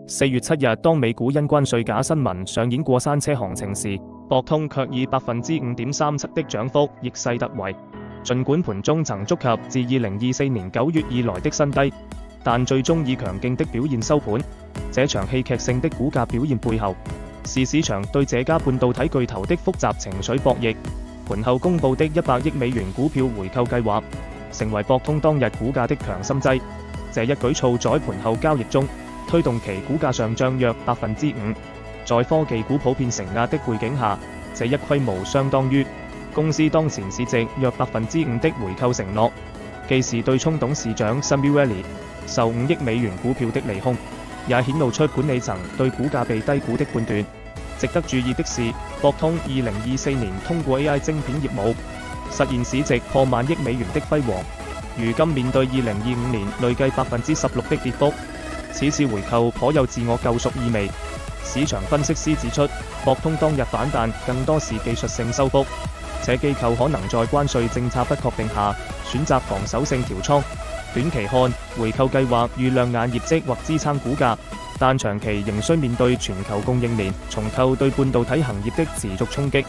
4月7日，當美股因關稅假新聞上演過山車行情時，博通卻以5.37%的漲幅逆勢突圍。儘管盤中曾觸及自2024年9月以來的新低，但最終以強勁的表現收盤。這場戲劇性的股價表現背後，是市場對這家半導體巨頭的複雜情緒博弈。盤後公佈的100億美元股票回購計劃，成為博通當日股價的強心劑。這一舉措在盤後交易中推動其股價上漲約5%。在科技股普遍承壓的背景下，這一規模相當於公司當前市值約5%的回購承諾。既是對沖董事長 Samueli 售5億美元股票的利空，也顯露出管理層對股價被低估的判斷。值得注意的是，博通2024年通過 AI 晶片業務實現市值破萬億美元的輝煌，如今面對2025年累計16%的跌幅，此次回購頗有自我救贖意味。市場分析師指出，博通當日反彈更多是技術性收復，且機構可能在關稅政策不確定下選擇防守性調倉。短期看，回購計劃遇亮眼業績或支撐股價，但長期仍需面對全球供應鏈重構對半導體行業的持續衝擊。